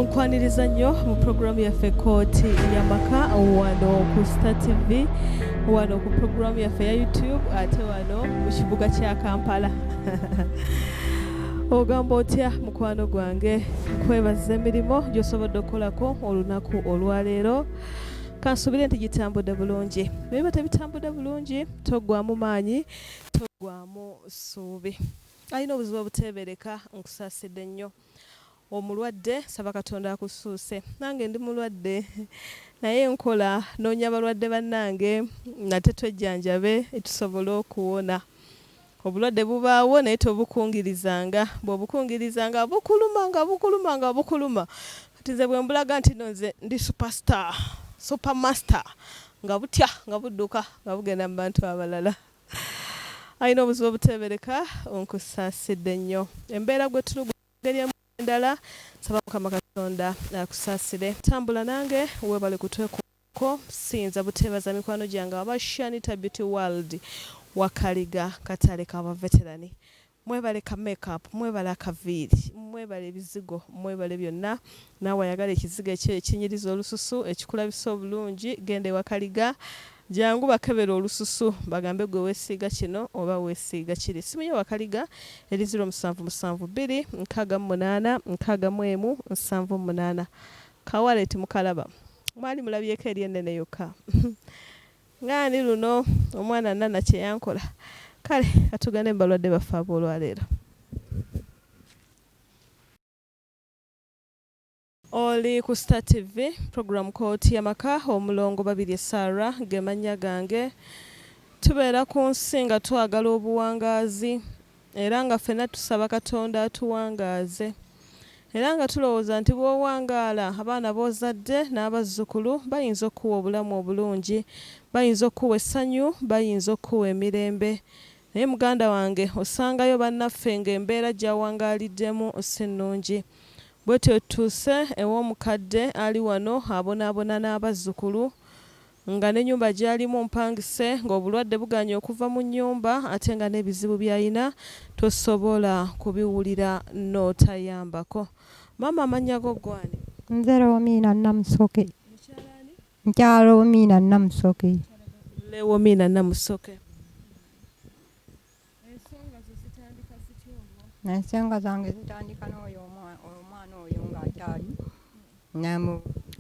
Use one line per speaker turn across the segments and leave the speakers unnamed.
Nkwaniriza nnyo mu programu yaffe kooti YAMAKA wano ku Star TV, wano ku programu yaffe ya YouTube ate wano mu kibuga kya Kampala. Ogamba otya mukwano gwange? Nkwebaza emirimu gy'osobodde okukolako olunaku olwaleero. Kansubire nti gitambudde bulungi. Biba tebitambudde bulungi, toggwamu maanyi, toggwamu ssuubi. Alina obuzibu obuteebereka, nkusaasidde nnyo. Omulwadde saba Katonda akusuuse. Nange ndi mulwadde naye nkola noonya balwadde bannange nate twejjanjabe tusobole okuwona. Obulwadde bubaawo naye tobukungirizanga. Bw'obukungirizanga bukuluma. Kati nze bwe mbulaga nti nze ndi superstar, supermaster, nga butya nga budduka nga bugenda mu bantu abalala. Alina obuzibu obuteebereka, onkusaasidde nnyo. Embeera gwe tulugerya endala saba Mukama Katonda akusaasire. Tambula nange weebale kutwekuko, siyinza buteebaza mikwano gyange abashanita Beauty World wakaliga katale k'abaveterani. Mwebale ka makeup, mwebale akaviiri, mwebale ebizigo, mwebale byonna. Naawe ayagala ekizigo ekinyiriza olususu ekikulabisa obulungi, genda wakaliga jangu bakebera olususu bagambe gwe weesiiga kino oba weesiiga kiri. Simu yo wakaliga eri 0772 68 61 78. Kawaleti mukalaba. Mwali mulabyeko eri ennene yokka. Ngani luno omwana nana kye yankola. Kale atugane mbalwadde baffe ab'olwaleero. Oli ku Star TV, program kooti YAMAKA, omulongo 2 Sarah, gemanya gange. Tubeera ku nsi nga twagala obuwangaazi, era nga ffenna tusaba Katonda atuwangaaze. Era nga tulowooza nti bw'owangaala abaana b'ozadde n'abazzukulu bayinza okuwa obulamu obulungi, bayinza okuwa essanyu, bayinza okuwa emirembe. Naye muganda wange osangayo bannaffe ng'embeera gy'awangaaliddemu si nnungi. Bwetyo tuuse ew'omukadde ali wano abonaabona n'abazzukulu nga n'ennyumba gy'alimu mpangise ng'obulwadde buganye okuva mu nnyumba ate nga n'ebizibu by'alina tosobola kubiwulira n'otayambako. Maama amannya go gwani?
Nze Romiina Namusoke. Nkyalo Romiina Namusoke.
Lewomiina Namusoke.
Ensonga zange zitandika n'oyo omwana oyo ng'akyali.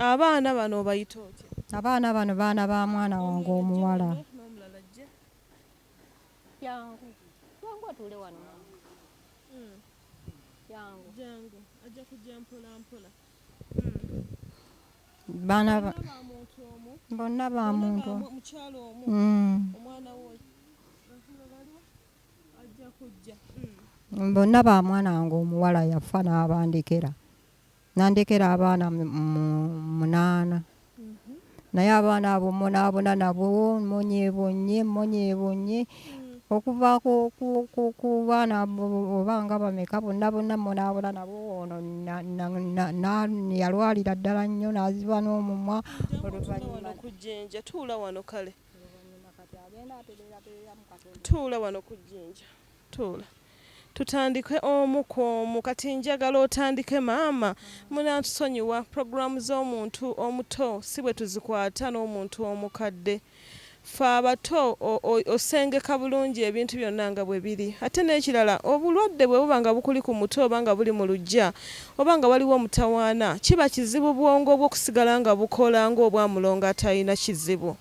Abaana bano obayita otya?
Abaana bano baana ba mwana wange omuwala. Jangu atuule wano.
Jangu ajja kujja mpola mpola.
Bonna ba muntu.
Mukyalo omu. Omwana we ajja kujja.
Bonna ba mwana wange omuwala yafa n'abandekera. Nandekera abaana 8. Naye abaana abo munaabona nabo mmonyeebonye okuva ku baana obanga bameka bonna munaabona nabo ono yalwalira ddala nnyo n'aziba n'omumwa.
Oluvannyuma kujjenja tuula wano kale. Tuula wano kujjenja. Tuula. Tutandike omu ku omu kati njagala otandike maama munatusonyiwa programu z'omuntu omuto si bwe tuzikwata n'omuntu omukadde. Ffe abato osengeka bulungi ebintu byonna nga bwe biri. Ate n'ekirala obulwadde bwe buba nga bukuli ku muto oba nga buli mu luggya oba nga waliwo mutawaana kiba kizibu bwongo bw'okusigala nga bukola ng'obwamulongo atalina kizibu.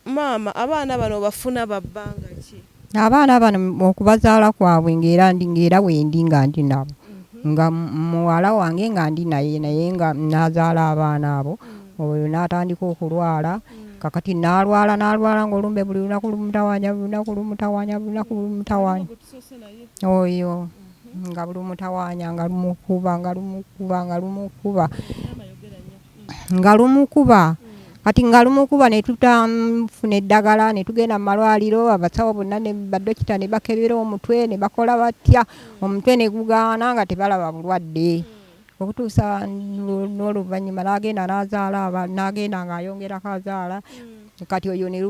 Maama abaana bano bafuna babbanga ki?
Abaana bano okubazaala kwabwe ng'era wendi nga ndi nabo. Nga muwala wange nga ndi naye nga nazaala abaana abo. Oyo n'atandika okulwala. Kakati n'alwala ng'olumbe buli lunaku lumutawaanya. Oyo nga buli mutawaanya nga lumukuba. Kati nga lumukuba ne tutamfuna eddagala ne tugenda mu malwaliro abasawo bonna ne baddokita ne bakebera omutwe ne bakola batya omutwe ne gugaana nga tebalaba bulwadde. Okutuusa n'oluvannyuma n'agenda ng'ayongerako azaala. Kati oyo ne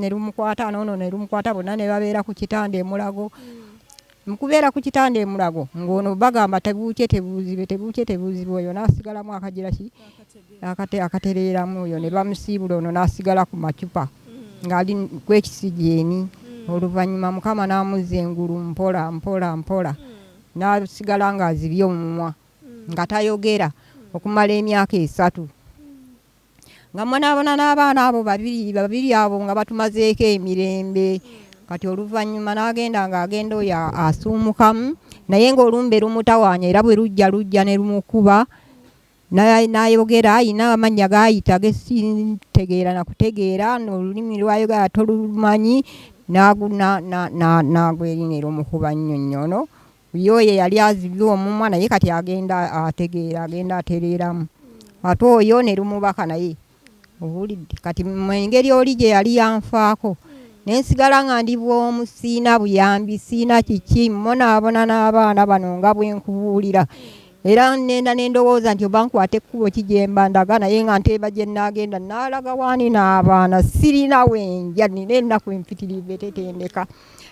lumukwata n'ono ne lumukwata bonna ne babeera ku kitanda emulago. mukubeera ku kitanda emulago ng'ono bagamba tebuukye tebuuzibwe oyo n'asigalamu akagira ki akatereeramu oyo ne bamusiibula ono n'asigala ku macupa ng'ali kwekisijeeni oluvannyuma mukama n'amuzza engulu mpola n'asigala ng'azibye omumwa nga tayogera okumala emyaka 3 nga mbonaabona n'abaana abo babiri abo nga batumazeeko emirembe kati oluvannyuma n'agenda oyo asuumukamu naye ng'olumbe lumutawaanya era bwe lujja ne lumukuba n'ayogera ayina amannya g'ayita gesintegeera nakutegeera n'olulimi lwayogera tolumanyi n'agwerine lumukuba nnyonnyono yoye yali azibye omumwa naye kati agenda atereeramu ate oyo ne lumubaka naye obulidde kati mu engeri oli gye yali yanfaako nensigala nga ndi bw'omu siina buyambi siina kiki mmonaabona n'abaana bano nga bwe nkubuulira era nenda nendowooza nti oba nkwate ekkubo kijemba ndaga naye nga nteeba gye nnaagenda naalaga waani n'abaana sirina wenja nina ennaku empitirivu etetendeka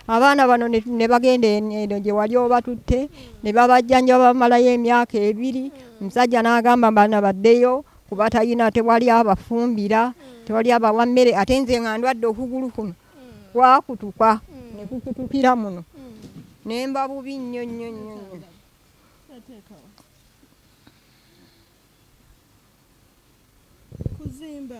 abaana bano ne bagenda eno gye wali obatutte ne babajjanjaba bamalayo emyaka 2 omusajja n'agamba baana baddeyo kuba talina tewali abafumbira tewali abawa mmere ate nze nga ndwadde okugulu kuno kwakutuka ne kukutukira muno nemba bubi nnyo
kuzimba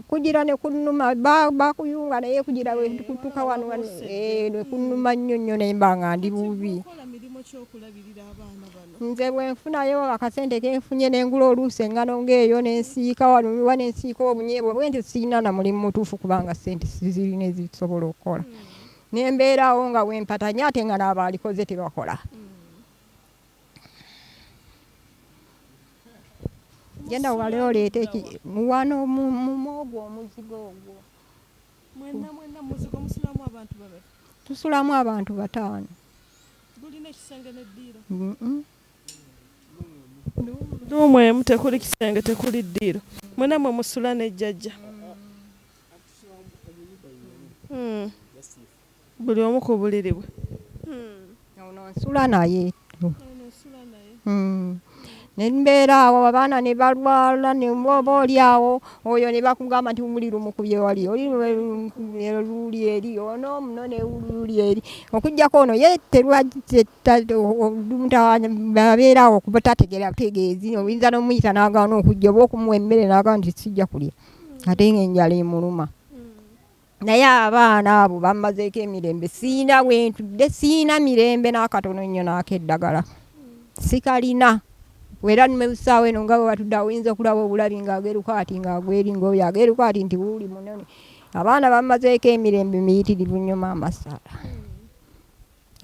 kugira ne kunuma bakuyunga naye kugira we kutuka wano ne kunuma nnyo nemba nga ndi bubi nze bwe nfunayo akasente kenfunye n'engula oluusi engano ng'eyo n'ensiika wano n'ensiika obunyeebwa bwe nti siina na mulimu mutuufu kubanga sente sizirina ezisobola okukola nembeerawo nga wempatanya ate nga n'abaalikoze tebakola genda wale oleete wano mu mwogo omuzigo ogwo
mwenna muzigo musulamu abantu babiri
tusulamu abantu 5
bulina ekisenge n'eddiiro n'omwemu tekuli kisenge tekuli ddiiro mwenna mwe musula ne jajja buli omu ku buliri bwe
ono nsula naye nembeera awo abaana ne balwala ne mwoba oli awo oyo ne bakugamba nti umuli lumukubye wali oli luli eri ono muno ne luli eri okujjako ono ye terwabeera awo kuba tategeera butegeezi oyinza n'omuyita n'agaana okujja oba okumuwa emmere n'agaa nti sijja kulya ate ng'enjala emuluma naye abaana abo bammazeeko emirembe siina wentudde siina mirembe n'akatono nnyo n'akeddagala sikalina wera nimebusaawo eno nga bwe batudde oyinza okulaba obulabi ng'ageruka ati ng'agweringa oyo ageruka ati nti wuuli munene abaana bammazeeko emirembe miyitirivu nnyo maamasala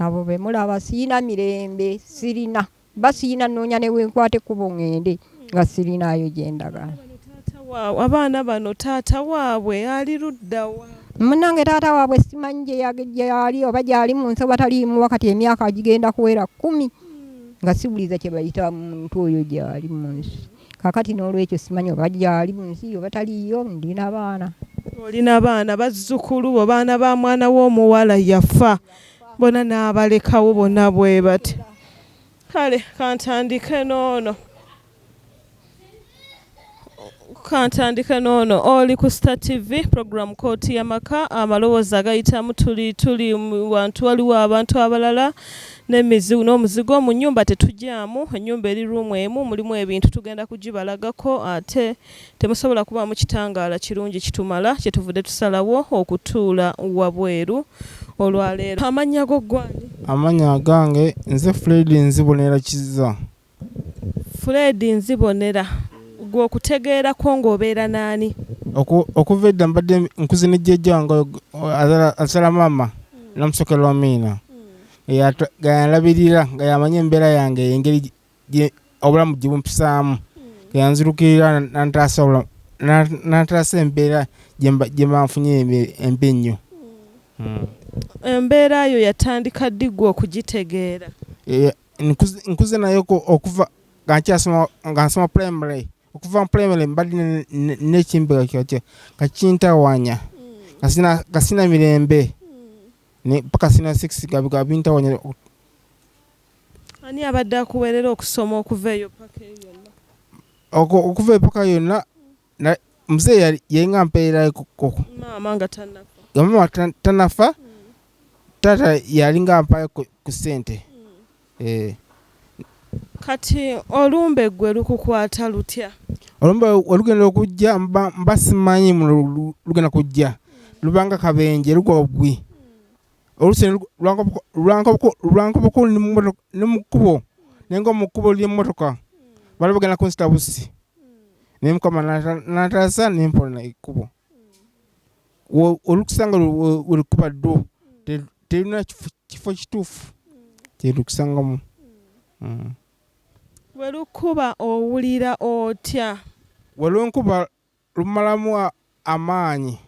abo be mulaba siina mirembe sirina basiina nnoonya ne wenkwata ekkubo ngende nga sirinaayo gye ndagala
abaana bano taata waabwe ali luddawa
munnange taata waabwe simanyi gye yali oba gyali mu nsi oba taliimu wakati emyaka gigenda kuwera 10 nga sibuliza kye bayita muntu oyo gyali mu nsi kakati n'olwekyo simanyi oba gyali mu nsi oba taliiyo ndina baana
olina baana bazzukulu bo baana ba mwana w'omuwala yafa bona n'abalekawo bonna bwe bati kale kantandike noono oli ku Star TV program kooti YAMAKA amalowooza agayitamu tuli wantu waliwo abantu abalala n'omuzigo mu nnyumba tetujjaamu ennyumba eri ruumu emu mulimu ebintu tugenda kugibalagako ate temusobola kubaamu kitangaala kirungi kitumala kyetuvudde tusalawo okutuula wabweru olwaleero amannya go gwani
amanya gange nze Fred Nzibonera Kiza
Fred Nzibonera gwe okutegeerako ng'obeera naani
okuva edda mbadde nkuzina jjajja nga asala mama namusokera wamiina gayalabirira nga yamanya embeera yange engeri obulamu gye bumpisaamu gayanzirukirira nantaasa embeera gye banfunye embi nnyo
embeera yo yatandika ddi gwe okugitegeera
nkuze nayo okuva nga nsoma primary okuva primary mbadde n'ekimbe kakintawanya kasina mirembe ne paka sina 6 gabinta wanya
ani abadde akuweerera okusoma okuva eyo paka eyo yonna
okuva paka yonna na mzee yainga mpeera koko
mama nga tannafa
mama tanafa tata yalinga mpaye ku sente
kati olumbe gwe lukukwata lutya
olumbe olugenda okujja mbasimanyi mu lugenda kujja lubanga kabenje lugobwi oluse lwankoboko ni mukubo nengo mukubo lye motoka bali bagenda kunsta busi nemukama natasa nempona ikubo olukusanga olukuba do telina kifo kituufu terukusangamu
welukuba owulira otya
welunkuba lumalamu amaanyi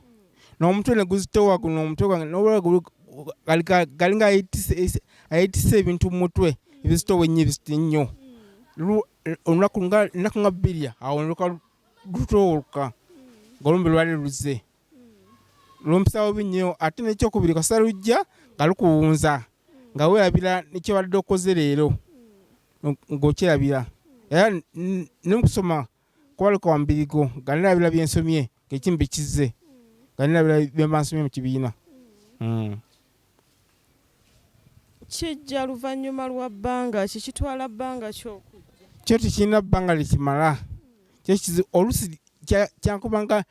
n'omutwe ne guzitowa guno omutwe gwange n'obula galinga ayitise ebintu mu mutwe ebizitowa ennyo olunaku nga bbiri awo neluka lutowoluka ng'olumbe lwali luze lumpisawo binnyo ate nekyokubiri kasita lujja nga lukuwunza nga weerabira nekyobadde okoze leero ng'okyerabira era nemukusoma kubaluka wambirigo nga nerabira byensomye ng'ekimu bikize nga nerabira byembansomye mu kibiina
kijja luvannyuma lwa bbanga kikitwala bbanga kyokujja
kyo tekirina bbanga likimala olusi kyankubanga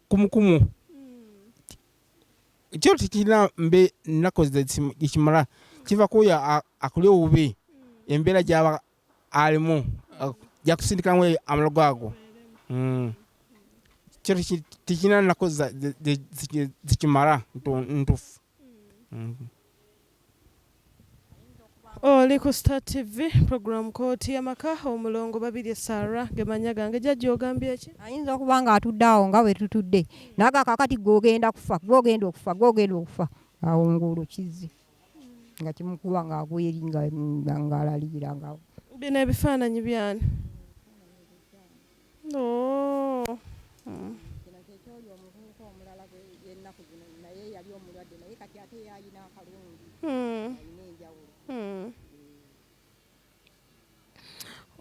kumukumu kyo tekirina mbe nnaku likimala kiva kuyo akuli obubi embeera gyaba alimu jakusindikamu amalogo ago kyo tekirina nnaku zikimala ntufu oli ku Star TV program kooti yamaka omulongo 2 Sara gemanya gange jajja ogambye ki
ayinza okuba nga atudde awo nga bwe tutudde naga kakati gogenda okufa awo ngulu kizi nga kimukuba nga agweri nga alalira nga
bino ebifaananyi byani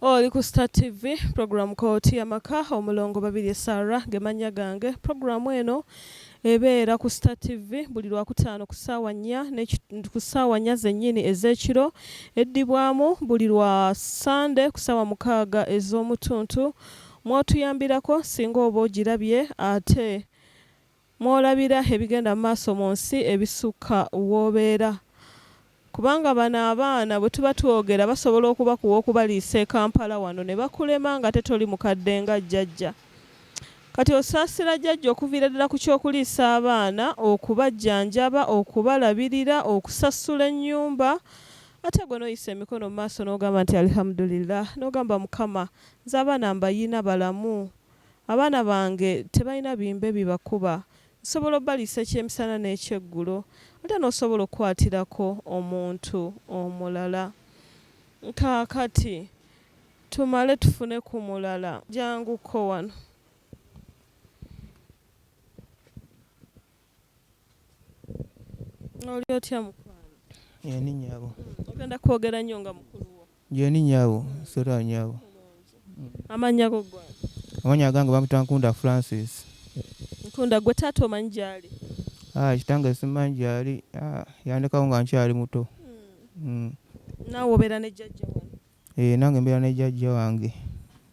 oli ku Star TV program kooti yamaka omulongo 2 Sara gemanya gange programu eno ebeera ku Star TV buli lwakutaano ku ssaawa 4 ku ssaawa 4 zennyini ez'ekiro eddibwamu buli lwa Sande ku ssaawa 6 ez'omutuntu mwotuyambirako singa oba ogirabye ate mwolabira ebigenda mu maaso mu nsi ebisukka woobeera kubanga bano abaana bwe tuba twogera basobola okubakuwa okubaliisa e Kampala wano ne bakulema nga tetoli mukadde nga jjajja kati osaasira jjajja okuviira ddala ku ky'okuliisa abaana okubajjanjaba okubalabirira okusasula ennyumba ate gwe n'oyisa emikono mu maaso n'ogamba nti alhamdulillah n'ogamba mukama nze abaana mbayina balamu abaana bange tebalina bimbe bibakuba nsobola obbaliisa ekyemisana n'ekyeggulo ate n'osobola okukwatirako omuntu omulala kaakati tumale tufune ku mulala janguko wano oli otya mukwano
ni nyabo
ogenda kwogera nnyo nga mukulu wo
ni nyabo sora nyabo
amanya go gwa
amanya gange bamutanga Nkunda Francis
Nkunda gwe taata omanyi gyali
kitange simanyi gyali yandekawo nga nkyali muto
naawe obeera ne jjajja wange
nange mbeera ne jjajja wange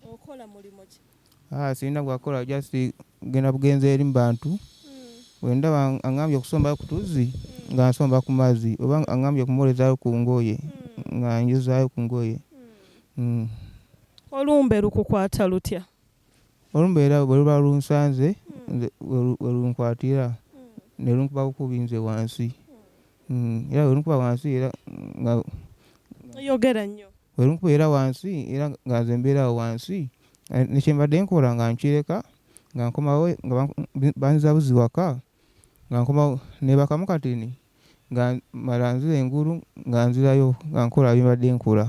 okola mulimu ki
sirina gwakola just genda bugenzi eri mu bantu wendaba angambye okusomba ku tuzzi nga nsomba ku mazzi oba angambye okumwolezaayo ku ngoye nga njuzaayo ku ngoye
olumbe lukukwata lutya
olumbe era bwe luba lunsanze welunkwatira ne lunkuba bukubinze wansi era welunkuba wansi era nga
yogera nnyo
welunkuba era wansi era nga nze mbeerawo wansi nekyembadde nkola nga nkireka nga nkomawo nga banzizabuzi waka nga nkomawo nebakamu katini nga mala nzira engulu nga nzirayo nga nkola byembadde nkola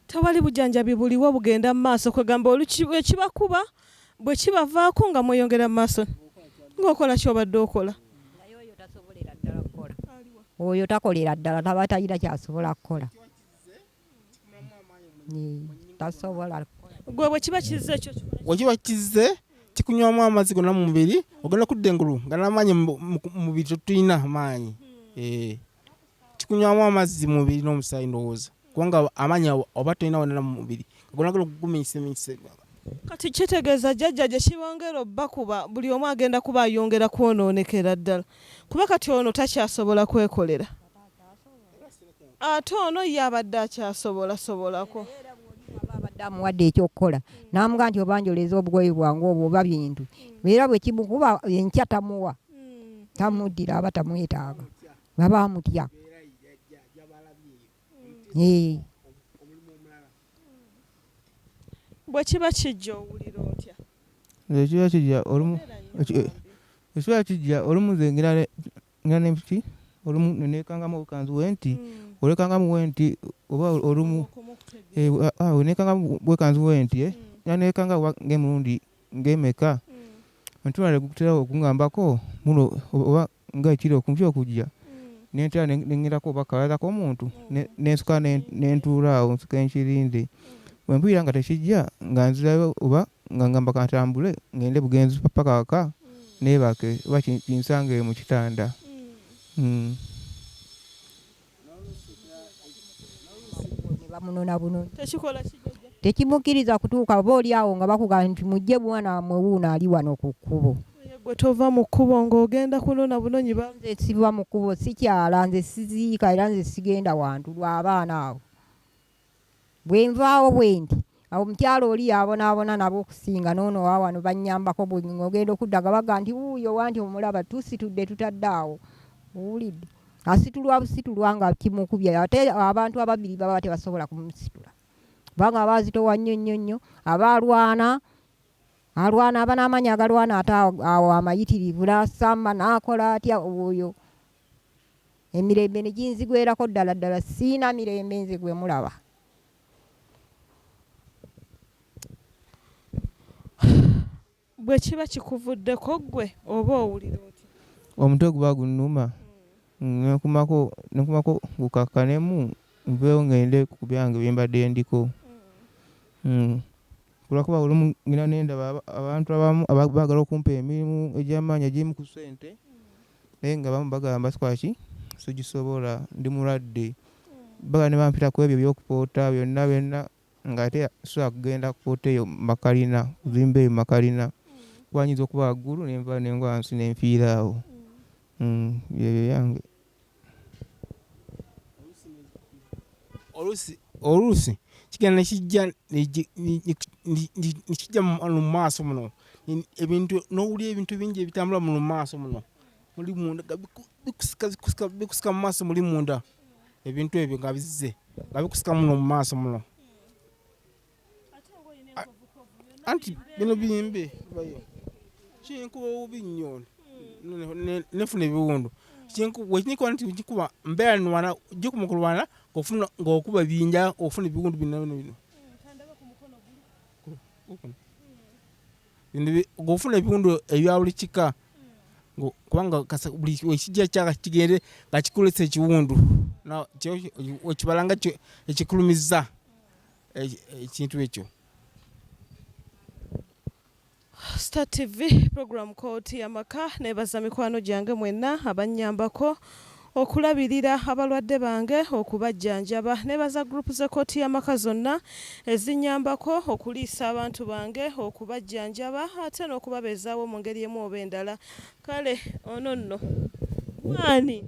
tewali bujanjabi buliwo bugenda mu maaso kwegamba ekibakuba bwe kibavaako nga mweyongera mu maaso ng'okola kyobadde okola
oyo takolera ddala taba talina kyasobola kukola tasobola
gwe bwe kiba kizze ekyo
wekiba kizze kikunywamu amazzi gonna mu mubiri ogenda kudda engulu nga n'amaanyi mu mubiri tetulina amaanyi kikunywamu amazzi mu mubiri n'omusaayi ndowooza kubanga amaanyi oba tolina wonna mu mubiri gonna guminyiseminyise.
Kati kitegeeza jjajja gye kibongera obbakuba buli omu agenda kuba ayongera kwonoonekera ddala kuba kati ono takyasobola kwekolera ate ono ye abadde akyasobolasobolako
abadde amuwadde ekyokukola n'amuga nti oba njoleza obugoye bwange obwo oba bintu era bwe kimukuba enkya tamuwa tamuddira aba tamwetaaga baba amutya
bwe kiba kijja owulira otya
ekiba kijja olumu nze ngira nempiki olumu nekangamu obukanzu wenti olekangamu wenti oba olumu nekangamu bwekanzu wenti nekanga ng'emirundi ng'emeka ntwala gukutera okungambako muno oba nga ekiri okumpi okujja nentera nengerako oba kawazako omuntu nensuka nentuulaawo nsuka enkirinde wempulira nga tekijja nga nzirayo oba nga ngamba kantambule ngende bugenzi paka waka nebake oba kinsange mu kitanda.
Tekimukiriza kutuuka oba oli awo nga bakugamba nti mujje mwana mwewuuna ali wano ku kkubo.
Gwe tova mu kkubo ng'ogenda kunona bunonyi
nze siva mu kkubo sikyala nze siziika era nze sigenda wantu lwa abaana awo bwe nvaawo bwe nti awo omukyalo oli yabonaabona nabo okusinga noono wa wano bannyambako bwe ng'ogenda okuddaga baga nti wuuyo wanti omulaba tusitudde tutadde awo owulidde asitulwa busitulwa nga kimukubye ate abantu ababiri baba tebasobola kumusitula kubanga abaazitowa nnyo abaalwana aba n'amanyi agalwana ate awo amayitirivu n'asamba n'akola atya oyo emirembe ne ginzigwerako ddala siina mirembe nze gwe mulaba.
Bwe kiba kikuvuddeko ggwe oba owulira otya?
Omutwe guba gunnuma nenkumako gukakkanemu nveewo ngende ku byange bye mbadde ndiko. Kulwakuba olumu ngina nendaba abantu abamu baagala okumpa emirimu egy'amaanyi egimu ku ssente naye nga bamu bagamba sikwaki sigisobola ndi mulwadde bagala ne bampita ku ebyo ebyokupoota byonna nga ate sobola kugenda kupoota eyo makalina kuzimba eyo makalina kwanyinza okuba waggulu nenva nengwa wansi nenfiira awo. Byebyo yange.
Oluusi kigenda nekijja nekijja mu maaso muno ebintu n'owulira ebintu bingi ebitambula mu maaso muno muli munda bikusika mu maaso muli munda ebintu ebyo nga bizze nga bikusika muno mu maaso muno anti bino biyimbe kinkuba obubi nnyo nefuna ebiwundu wekinikuba nti kikuba mbeera nwana ojja kumukulwana ng'okuba binja ofuna ebiwundu bino ng'ofuna ebiwundu ebya buli kika kubanga buli wekijja kyaka kigende nga kikulesa ekiwundu okibala nga ekikulumiza ekintu ekyo.
Star TV program kooti YAMAKA nebaza mikwano gyange mwenna abannyambako okulabirira abalwadde bange okubajjanjaba nebaza group ze kooti YAMAKA zonna ezinyambako okuliisa abantu bange okubajjanjaba ate n'okubabeezaawo mu ngeri emu oba endala. Kale ono nno mwani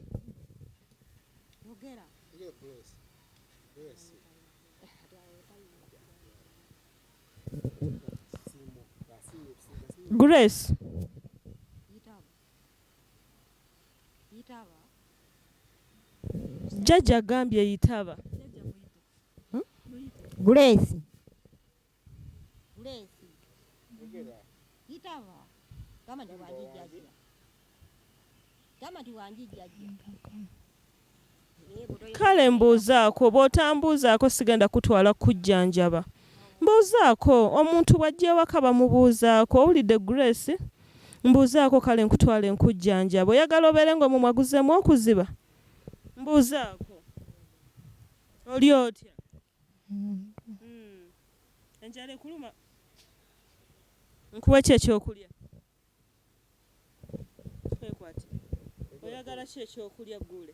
Grace jajja gambye yitaba
Grace yitaba kama ndiwanjijajja
kale mbuuzaako bw'otambuuzaako sigenda kutwala kujjanjaba. Mbuuzaako omuntu bw'ajja ewaka bamubuuzaako owulidde Grace mbuuzaako kale nkutwala enkujjanjaba oyagala obeere ng'omumwa guzzemu okuziba Mbuuzaako. Oli otya? Enjala ekuluma. Nkuwa ki ekyokulya? Kwekwate. Oyagala ki ekyokulya Gule?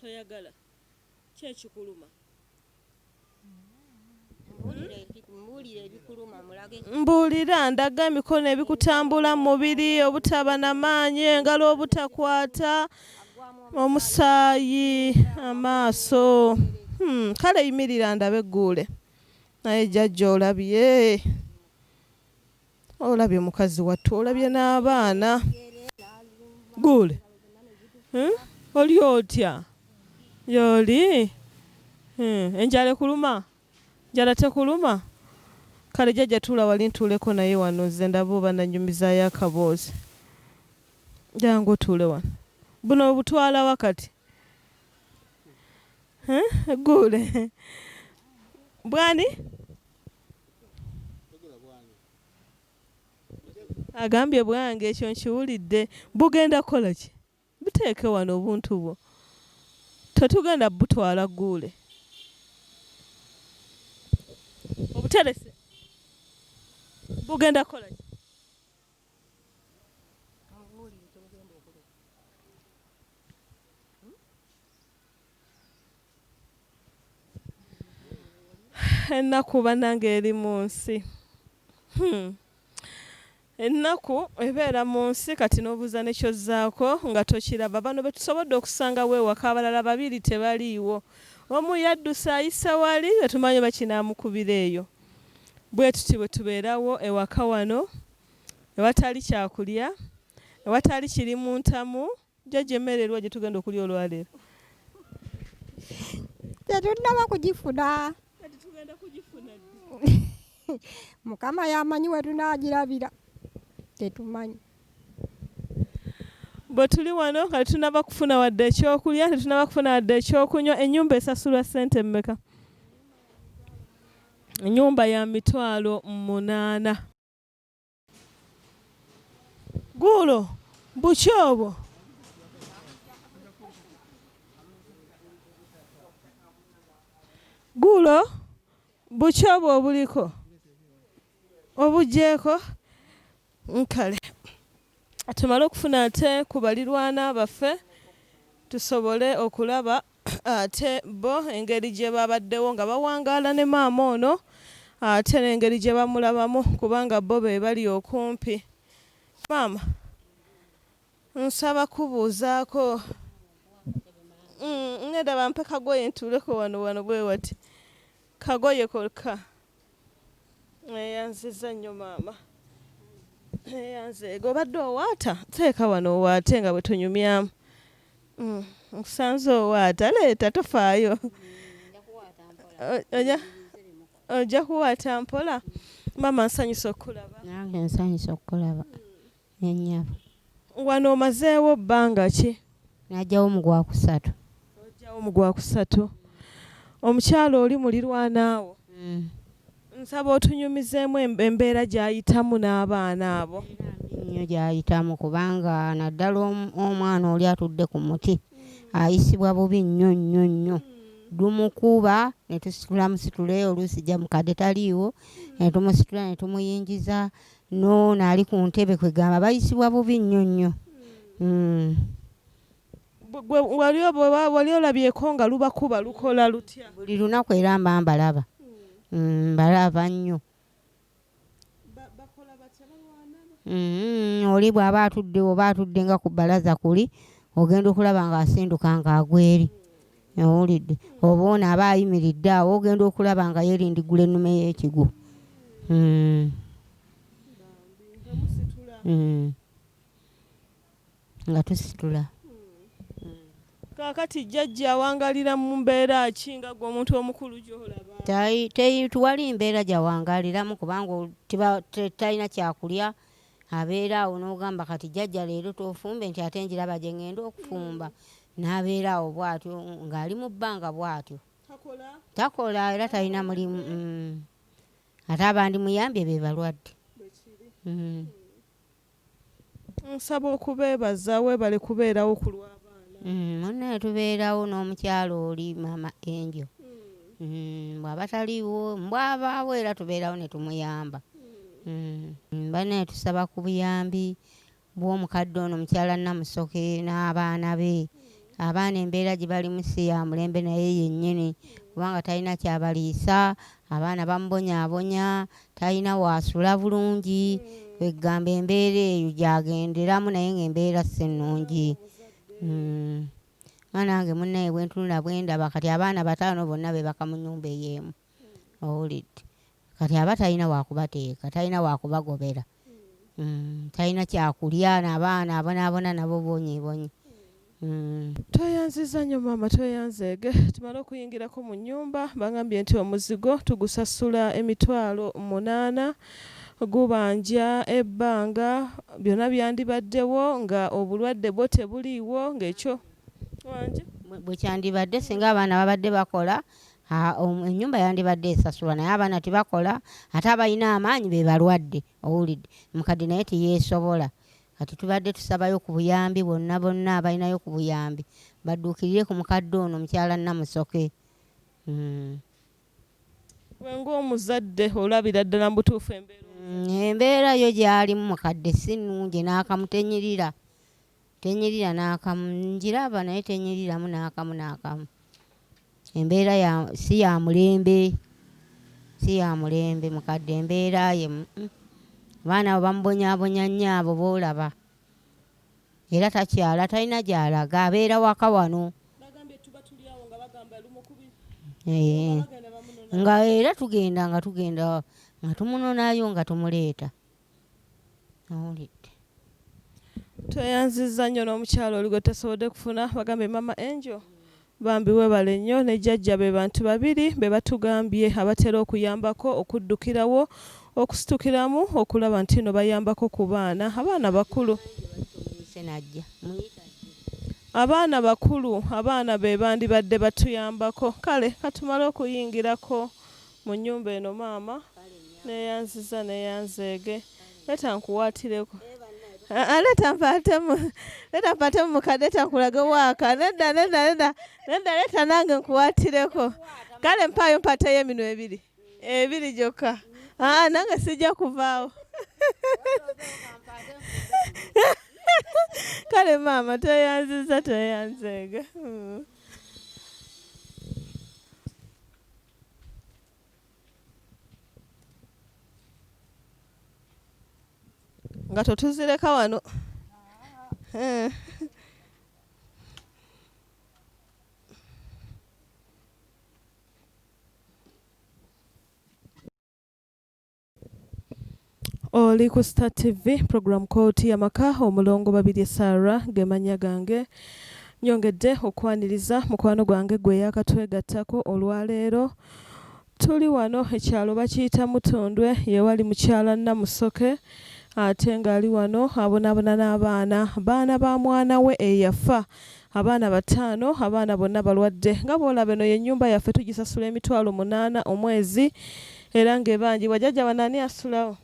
Toyagala. Ki ekikuluma? Mbuulira ndaga emikono ebikutambula mu mubiri, obutaba n'amaanyi, engalo obutakwata, omusaayi, amaaso. Kale yimirira ndabe Gule. Naye jajja olabye. Olabye mukazi wattu, olabye n'abaana. Gule. Oli otya? Yoli. Enjala ekuluma? Njala tekuluma? Kale jajja tuula wali ntuuleko naye wano nze ndaba oba nanyumizaayo akaboozi. Jangu otuule wano. Buno obutwala wakati. Gule. Bwani? Agambye bwange ekyo nkiwulidde. Bugenda kukola ki? Buteeke wano obuntu bwo. Tetugenda butwala Gule. Obuterese. Bugenda kukola ki? Enaku bannange eri mu nsi. Enaku ebeera mu nsi kati n'obuuza ne kyozzaako nga tokiraba. Bano be tusobodde okusanga weewaka abalala babiri tebaliiwo. Omu yaddusa ayisa wali tetumanyi bakinaamukubira eyo. Bwe tuti bwe tubeerawo ewaka wano ewatali kyakulya, ewatali kiri mu ntamu. Jajja emmere erwa gye tugenda okulya olwaleero.
Tetunnaba kugifuna.
Tugenda kugifuna.
Mukama yamanyi we tunaagirabira. Tetumanyi.
Bwe tuli wano nga tunaba kufuna wadde ekyokulya, tetunaba kufuna wadde ekyokunywa. Ennyumba esasulwa ssente mmeka? Ennyumba ya 8,000. Gulo, bukyobo. Gulo, bukyobo obuliko? Obugyeko? Nkale. Tumale okufuna ate ku balirwana baffe tusobole okulaba ate bo engeri gye babaddewo nga bawangaala ne maama ono ate n'engeri gye bamulabamu kubanga bo be bali okumpi. Maama, nsaba kubuuzaako. Ngenda bampe kagoye ntuuleko wano bwe wati. Kagoye kolka. Yanziza nnyo maama. Yanze obadde owaata teeka wano owaate nga bwe tonyumyamu. Nkusanze owaata leeta tofaayo. Ojja kuwaata mpola. Maama nsanyuse okukulaba.
Nange nsanyuse okukulaba. Ennyaba.
Wano omazeewo bbanga ki?
Najjawo mu Gwakusatu.
Ojjawo mu Gwakusatu. Omukyalo oli mulirwanaawo. Nsaba otunyumizeemu embeera gy'ayitamu n'abaana abo.
Nnyo gy'ayitamu kubanga naddala omwana oli atudde ku muti ayisibwa bubi nnyo. Dumukuba ne tusitula musitule oluusi jja mukadde taliiwo ne tumusitula ne tumuyingiza n'ali ku ntebe kwegamba bayisibwa bubi nnyo.
Wali olabyeko nga lubakuba lukola lutya?
Buli lunaku era mbalaba. Mbalaba nnyo. Oli bw'aba atudde oba atudde nga ku bbalaza kuli ogenda okulaba ng'asinduka ng'agweri. Owulidde? Oba ono aba ayimiridde awo ogenda okulaba nga yeerindigula ennume y'ekigo. Nga tusitula.
Kaakati jjajja awangalira mu mbeera ki nga gwe omuntu omukulu gy'olaba?
Tuwali mbeera gyawangaliramu kubanga talina kyakulya abeera awo n'ogamba kati jjajja leero tofumbe nti ate njiraba gye ŋŋenda okufumba. N'abeera awo bw'atyo ng'ali mu bbanga bw'atyo. Takola era talina mulimu. Ate abandi muyambye be balwadde.
Nsaba okubeebaza weebale kubeerawo ku lw'abaana.
Munne tubeerawo n'omukyalo oli mama Enjo. Bw'aba taliwo mbwabaawo era tubeerawo ne tumuyamba. Banne tusaba ku buyambi bw'omukadde ono mukyala Namusoke n'abaana be. Abaana embeera gye balimu si ya mulembe naye yennyini kubanga talina kyabaliisa. Abaana bamubonyaabonya, talina waasula bulungi. Weggamba embeera eyo gyagenderamu naye ng'embeera si nnungi. Nange munnaye bwe ntunula bwe ndaba kati abaana 5 bonna beebaka mu nnyumba ey'emu. Owulidde? Kati aba talina waakubateeka, talina waakubagobera. Talina kyakulya n'abaana abonaabona nabo bonyeebonye.
Tweyanziza nnyo maama, tweyanzeege. Tumale okuyingirako mu nnyumba bagambye nti omuzigo tugusasula emitwalo 8. Gubanja ebbanga byonna byandibaddewo nga obulwadde bwo tebuliiwo ng'ekyo wanje
bwe kyandibadde singa abaana babadde bakola ennyumba yandibadde esasula naye abaana tebakola ate abalina amaanyi be balwadde. Owulidde? Mukadde naye teyeesobola. Kati tubadde tusabayo ku buyambi bonna abalinayo ku buyambi badduukirire ku mukadde ono mukyala Namusoke.
ng'omuzadde olabira ddala mu butuufu
embeera yo gy'alimu mukadde si nnungi n'akamutenyirira n'akamu njiraba naye tenyiriramu n'akamu. Embeera si ya mulembe mukadde embeera ye. Abaana abo bamubonyaabonya nnyo abo boolaba era takyala talina gy'alaga abeera waka wano. Nga era tugenda nga tumunonayo nga tumuleeta. Owulidde?
tweyanzizza nnyo n'omukyalo oli gwe tasobodde kufuna bagambe mama Angel bambi webale nnyo ne jajja be bantu babiri be batugambye abatera okuyambako okuddukirawo okusitukiramu okulaba nti no bayambako ku baana bakulu. Abaana bakulu abaana be bandibadde batuyambako. Kale katumale okuyingirako mu nnyumba eno maama neyanziza neyanzeege leta nkuwaatireko. Leta mpaatemu mukadde leta nkulage waaka nedda leta nange nkuwaatireko. Kale mpaayo mpateyo emino ebiri gyokka. Nange sijja kuvaawo. Kale maama tweyanziza tweyanzeege. Nga totuzireka wano. Oli ku Star TV program kooti YAMAKA omulongo 2 Sara gemanya gange nyongedde okwaniriza mukwano gwange gwe yakatwegattako olwaleero. Tuli wano ekyalo bakiyita Mutondwe yewali mukyala Namusoke ate ng'ali wano abonaabona n'abaana ba mwana we eyafa. Abaana 5 abaana bonna balwadde nga bw'olaba eno y'ennyumba yaffe tugisasula emitwalo 8 omwezi era ng'ebangibwa jjajja banaani asulawo.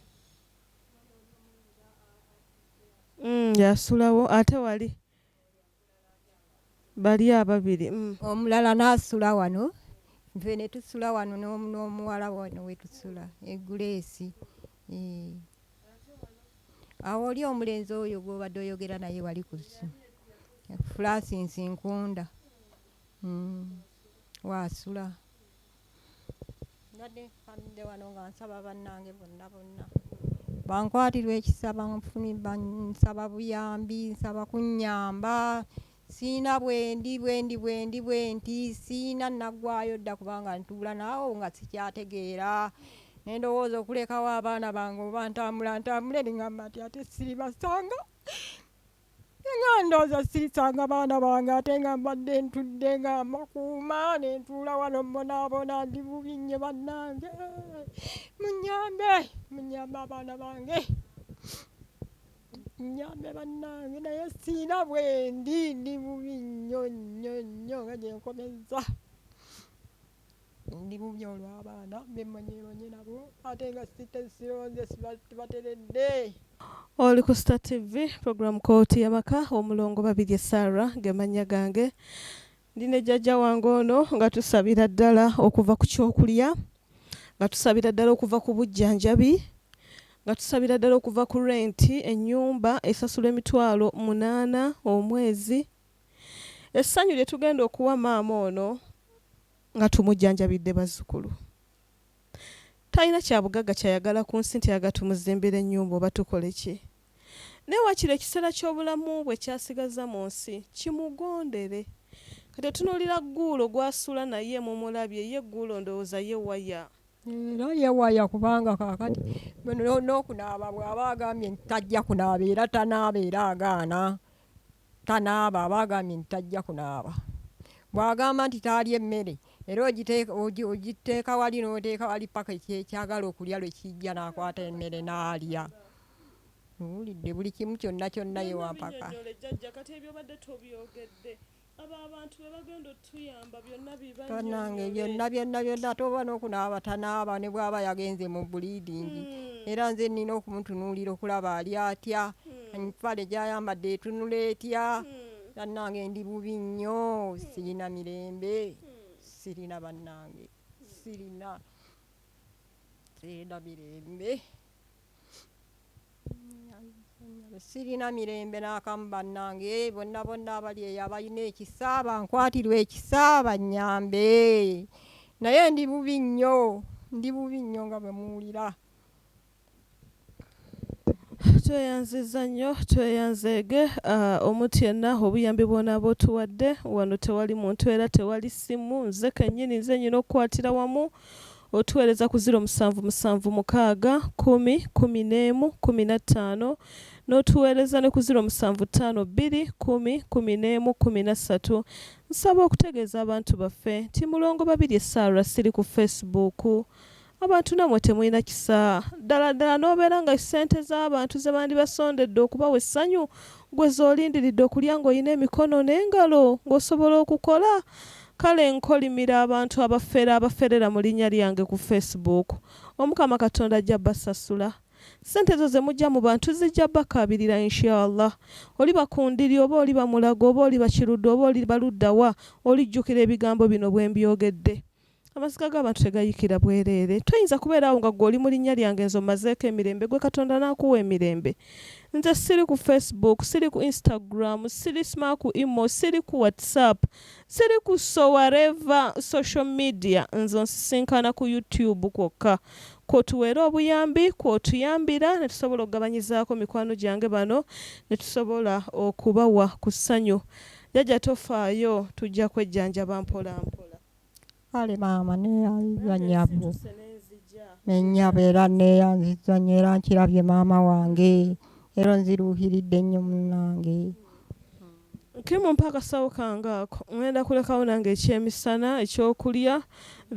Yasulawo ate wali bali ababiri.
Omulala n'asula wano nfe ne tusula wano n'omuwala wano we tusula Grace. Awo oli omulenzi oyo gw'obadde oyogera naye wali ku Francis Nkunda waasula. Nadde wano nga nsaba bannange bonna bankwatirwa ekisa bansaba buyambi nsaba kunnyamba. Siina bwendi siina naggwayo dda kubanga ntuula naawo nga sikyategeera. Nendowooza okulekawo abaana bange oba ntambule neŋŋamba nti ate siribasanga. Ndowooza sirisanga baana bange ate nga mbadde ntudde nga makuuma nentuula wano mbonaabona ndi bubi nnyo bannange. Munyambe abaana bange. Munyambe bannange naye siina bwendi ndi bubi nnyo nga gye nkomezza. Ndi bubi olw'abaana bemmonyeemonye nabo ate nga sironze sibateredde.
Oli ku Star TV program kooti YAMAKA omulongo babiri Sara gemanya gange ndine jajja wange ono nga tusabira ddala okuva ku kyokulya nga tusabira ddala okuva ku bujjanjabi nga tusabira ddala okuva ku renti ennyumba esasula emitwalo 8 omwezi essanyu lye tugenda okuwa maama ono nga tumujjanjabidde bazzukulu talina kyabugagga kyayagala ku nsi nti yaga tumuzimbira ennyumba oba tukole ki naye wakiri ekiseera ky'obulamu bwe kyasigaza mu nsi kimugondere kati otunuulira gguulo gw'asula naye mumulabye ye gguulo ndowooza ye waya
era yewaya kubanga kaakati n'okunaaba bw'aba agambye nti tajja kunaaba era tanaaba era agaana tanaaba aba agambye nti tajja kunaaba bw'agamba nti taalya emmere era ogiteeka wali n'oteeka wali paka ekyagala okulya lwe kijja n'akwata emmere n'alya owulidde buli kimu kyonna kyonna ye wampaka
kati ebyo badde tobyogedde abo abantu be bagenda otuyamba
byonna toba n'okunaaba tanaaba ne bw'aba yagenze mu buliidingi era nze nnina okumutunuulira okulaba ali atya empale gy'ayambadde etunula etya bannange ndi bubi nnyo sirina mirembe sirina bannange sirina mirembe sirina mirembe n'akamu bannange bonna abali eyo abalina ekisa bankwatirwa ekisa bannyambe naye ndi bubi nnyo nga bwe muwulira
tweyanziza nnyo tweyanzeege omuntu yenna obuyambi bw'onaaba otuwadde wano tewali muntu era tewali simu nze kennyini nze nyina okukwatira wamu otuweereza ku 0777101115 n'otuweereza ne ku 0752101113 nsaba okutegeeza abantu baffe nti mulongo babiri Sara siri ku Facebook abantu namwe temulina kisa ddala n'obeera nga ssente z'abantu ze bandi basondedde okubawa essanyu gwe zoolindiridde okulya ng'olina emikono n'engalo ng'osobola okukola kale nkolimira abantu abaferera mu linnya lyange ku Facebook omukama katonda ajja basasula ssente zo ze mujja mu bantu zijja bakabirira inshallah oli bakundiri oba oli bamulago oba oli bakirudde oba oli baluddawa olijjukira ebigambo bino bwe mbyogedde amasiga g'abantu tegayikira bwereere toyinza kubeera awo nga gw'oli mu linnya lyange nze omazeeko emirembe gwe katonda n'akuwa emirembe nze siri ku Facebook siri ku Instagram siri ku imo siri ku WhatsApp siri ku whatever social media nze nsisinkana ku YouTube kwokka kwotuweera obuyambi kwotuyambira ne tusobola okugabanyizaako mikwano gyange bano ne tusobola okubawa ku ssanyu jajja tofaayo tujja kwejjanjaba mpola
kale maama neyanziza nnyabo ennyabo era neyanziza nnyo era nkirabye maama wange era nziruuhiridde nnyo munnange
kimu mpa akasawo kange ako ngenda kulekawo nange ekyemisana ekyokulya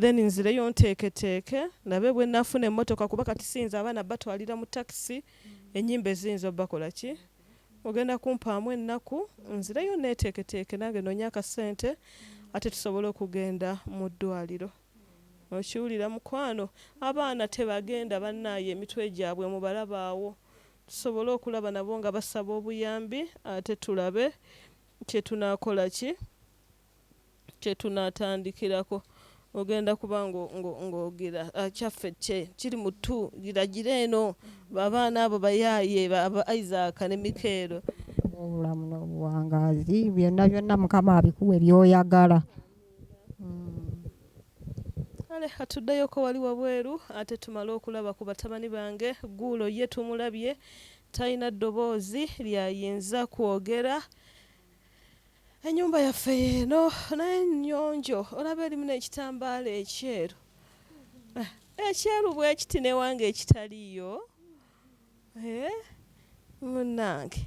then nzireyo nteeketeeke nabe bwe nafuna emmotoka kuba kati siyinza abaana batwalira mu takisi ennyimba eziyinza obbakola ki ogenda kumpaamu ennaku nzireyo neeteeketeeke nange noonya akasente ate tusobole okugenda mu ddwaliro okiwulira mukwano abaana tebagenda bannaaye emitwe gyabwe mubalabaawo tusobole okulaba nabo nga basaba obuyambi ate tulabe kyetunaakola ki kyetunaatandikirako ogenda kuba ng'ogira kyaffe kiri mu ttu giragira eno abaana abo bayaaye Isaac ne Mikeero
obulamu n'obuwangaazi byonna mukama abikuwe byoyagala
kale atuddeyoko wali wabweru ate tumale okulaba ku batabani bange gguulo ye tumulabye talina ddoboozi lyayinza kwogera ennyumba yaffe yeeno naye nnyonjo olaba erimu n'ekitambaala ekyeru ekyeru bwe kiti newange ekitaliyo munnange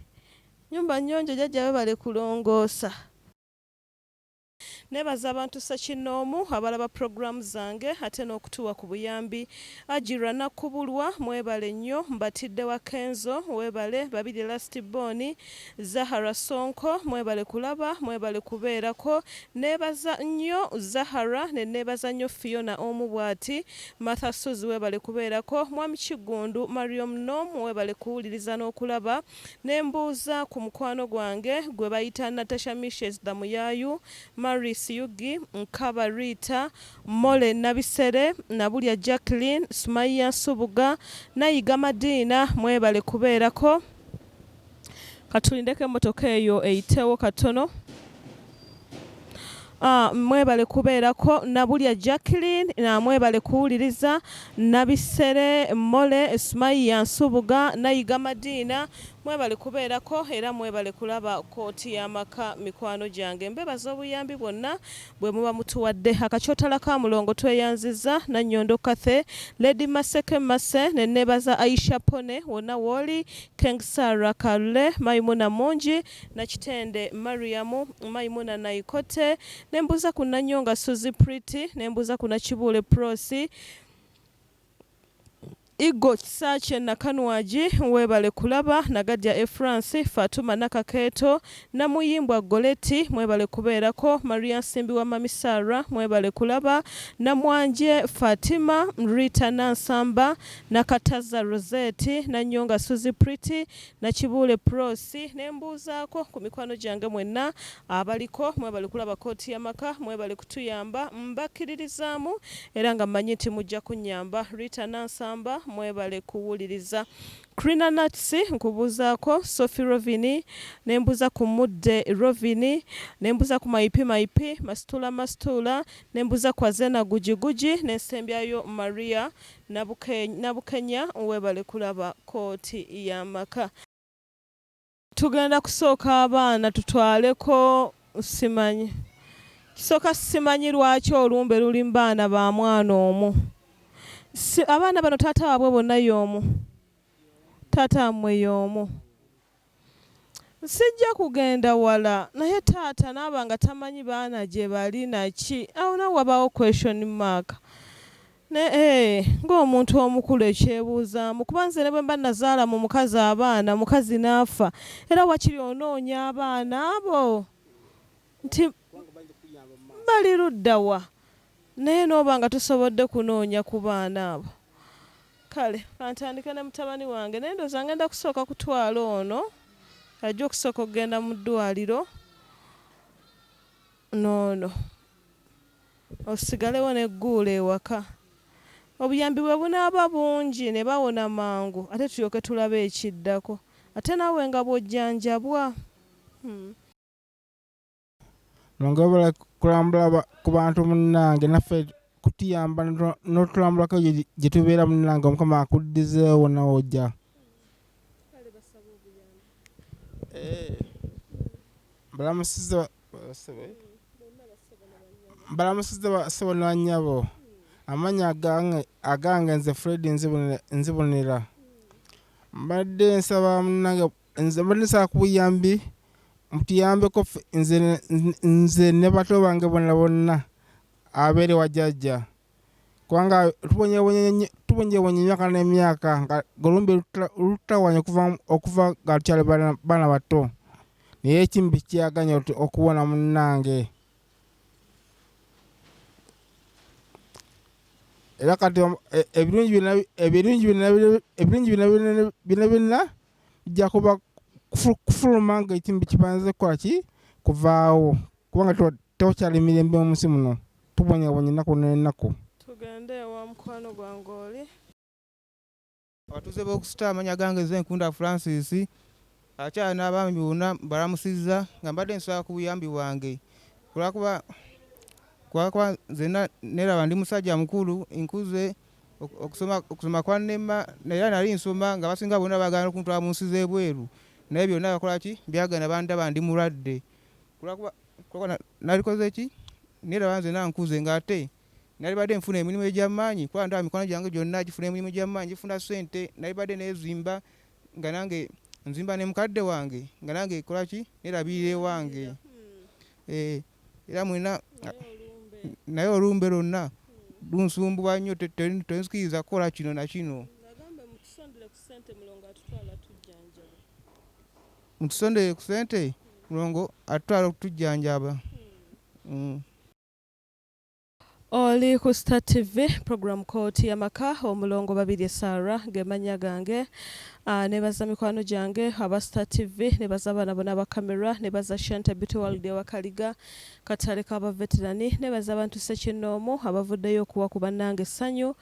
nyumba nnyonjo jajja bale kulongoosa nebaza abantu ssakinoomu abalaba programu zange ate n'okutuwa ku buyambi Ajira Nakubulwa mwebale nnyo mbatidde wa Kenzo webale babiri Lastiboni Zahara Sonko mwebale kulaba mwebale kubeerako nebaza nnyo Zahara ne nebaza nnyo Fiona Omubwati Martha Suzi webale kubeerako Mwami Kigundu Mariam Nom webale kuwuliriza n'okulaba nembuuza ku mukwano gwange gwe bayita Natasha Mishes Damuyayu Maris Yugi Nkaba Rita Mole Nabisere Nabulya Jacqueline Sumaya Subuga Nayiga Madina mwebale kubeerako katulindeko emmotoka eyo eyitewo katono mwebale kubeerako Nabulya Jacqueline na mwebale kuwuliriza Nabisere Mole Sumaya Nsubuga Nayiga Madina mwebale kubeerako era mwebale kulaba kooti y'amaka mikwano gyange mbebaza obuyambi bwonna bwe muba mutuwadde akakyotala ka mulongo tweyanziza Nannyondo Kathe Lady Maseke Mase ne nebaza Aisha Pone wonna woli Kengsara Kalule Maimuna Mungi na Kitende Mariamu Maimuna Naikote nembuza ku Nanyonga Suzy Pretty nembuza ku Nakibule Prosi Igo Kisache na Kanwaji mwebale kulaba Nagadya France Fatuma Nakaketo na Muyimbwa Goleti mwebale kubeerako Maria Simbi wa Mamisara mwebale kulaba na Mwanje Fatima Rita Nansamba na Kataza Roseti na Nyonga Suzy Pretty na Kibule Prosi nembuzaako ku mikwano gyange mwenna abaliko mwebale kulaba kooti y'amaka mwebale kutuyamba mbakiririzaamu era nga mmanyi nti mujja kunnyamba Rita Nansamba mwebale kuwuliriza Krina Nuts nkubuzaako Sophie Rovini nembuza ku Mudde Rovini nembuza ku Maipi Mastula nembuza kwa Zena Guji nesembyayo Maria Nabukenya webale kulaba kooti y'amaka tugenda kusooka abaana tutwaleko simanyi kisooka simanyi lwaki olumbe luli mbaana ba mwana omu abaana bano taata waabwe bonna y'omu taata amwe y'omu sijja kugenda wala naye taata naaba nga tamanyi baana gye bali naki awo nawe wabaawo question mark ng'omuntu omukulu ekyebuuzaamu kuba nze ne bwe mba nazaala mu mukazi abaana mukazi n'afa era wakiri onoonya abaana abo nti bali ludda wa naye n'oba nga tusobodde kunoonya ku baana abo kale kantandike ne mutabani wange naye ndooza ngenda kusooka kutwala ono ajja okusooka okugenda mu ddwaliro noono osigalewo n'egguula ewaka obuyambi bwe bunaaba bungi ne bawona mangu ate tulyoke tulabe ekiddako ate naawe nga bw'ojjanjabwa
nongabala kulambula ku bantu munnange naffe kutuyamba n'otulambulako gye tubeera munnange Omukama akuddizeewo nawe ojja mbalamusiza bassebo ne bannyabo amannya agange nze Fred Nzibonera mbadde nsaba munnange mbadde nsaba ku buyambi mutuyambeko nze ne bato bange bonna abeere wa jajja kubanga tubonyebonye emyaka n'emyaka nga golumbi lutawanya okuva nga tukyali baana bato naye ekimbi kyaganya okuwona munnange era kati ebirungi byonna bijja kuba kufuluma nga ekimbi kibanze kwaki kuvaawo kubanga tewakyali mirembe mu nsi muno tubonyabonye ennaku n'ennaku
tugende ewa mukwano gwange oli
abatuuze b'okusita amanya gange ze Nkunda Francis akyali n'abaami bonna balamusizza nga mbadde nsaba ku buyambi bwange kulwakuba nzenna neraba ndi musajja mukulu nkuze okusoma kwannema naye nali nsoma nga basinga bonna bagana okuntwala mu nsi z'ebweru naye byonna bakola ki byagana bandaba ndi mulwadde kulwakuba nalikoze ki neraba nzenna nkuze ng'ate nalibadde nfuna emirimu egy'amaanyi kuba ndaba mikono gyange gyonna gifuna emirimu gy'amaanyi gifuna ssente nalibadde nezimba nga nange nzimba ne mukadde wange nga nange kola ki nerabirira ewange era mwena naye olumbe lwonna lunsumbuwa nnyo tenzikiriza kukola kino na kino. Mutusondere ku ssente mulongo atutwala okutujjanjaba.
Oli ku Star TV program kooti YAMAKA omulongo 2 Sara gemanya gange. Nebaza mikwano gyange aba Star TV, nebaza abaana bonna ba kamera, nebaza Shanta Beauty World Wakaliga katale k'aba veterani, nebaza abantu Ssekinomo abavuddeyo okuwa ku bannange essanyu.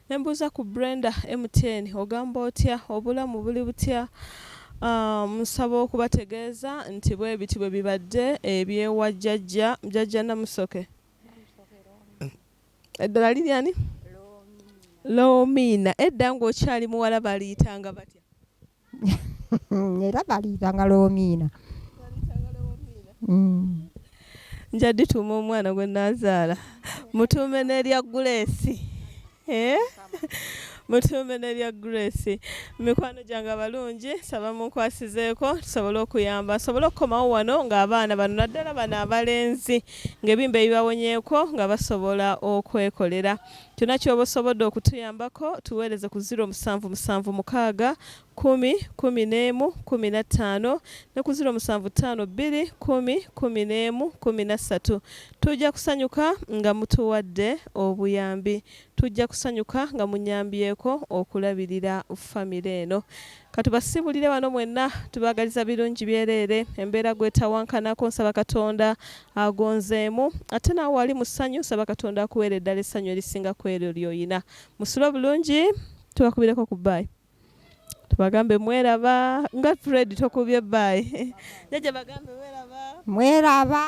Nembuuza ku Brenda MTN ogamba otya obulamu buli butya? Nsaba okubategeeza nti bwe biti bwe bibadde ebyewa jajja namusoke. Eddala liri ani? Lomina. Edda ng'okyali muwala baliyitanga batya?
Era baliyitanga Lomina.
Njaddi tuuma omwana gwe naazaala mutuume n'erya Grace. Mutuume n'erya Grace. Mikwano gyange abalungi saba munkwasizeeko tusobole okuyamba nsobole okukomawo wano ng'abaana bano naddala bano abalenzi ng'ebimbe ebibawonyeeko nga basobola okwekolera. Kyonna ky'oba osobodde okutuyambako tuweereze ku 0776 10 11 15 ne ku 0752 10 11 13. Tujja kusanyuka nga mutuwadde obuyambi. Tujja kusanyuka nga munyambyeko okulabirira famire eno. Katubasibulire wano mwenna tubagaliza birungi byereere embeera gwetawankanako nsaba Katonda agonzeemu ate naawe wali mu ssanyu nsaba Katonda akuweere eddala essanyu erisinga ku eryo ly'oyina. Musula bulungi tubakubireko ku bbayi. Tubagambe mweraba nga Fred tokubye bbayi. Jajja bagambe mweraba.
Mweraba.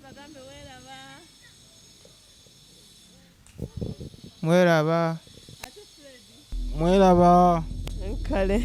Bagambe mweraba.
Mweraba.
Mweraba.
Kale.